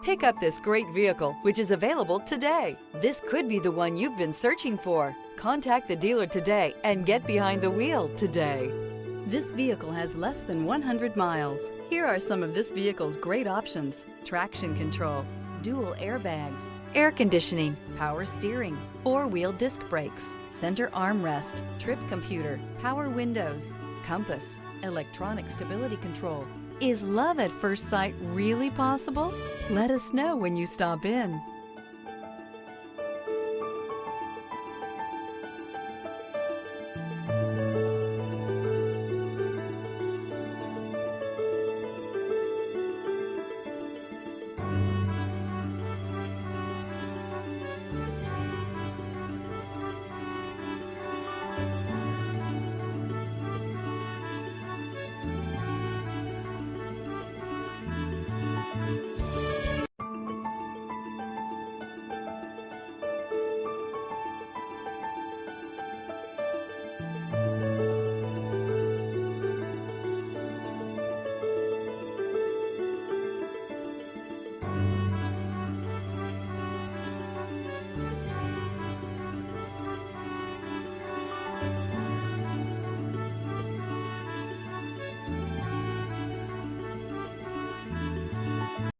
Pick up this great vehicle, which is available today. This could be the one you've been searching for. Contact the dealer today and get behind the wheel today. This vehicle has less than 100 miles. Here are some of this vehicle's great options: traction control, dual airbags, air conditioning, power steering, four-wheel disc brakes, center armrest, trip computer, power windows, compass, electronic stability control. Is love at first sight really possible? Let us know when you stop in.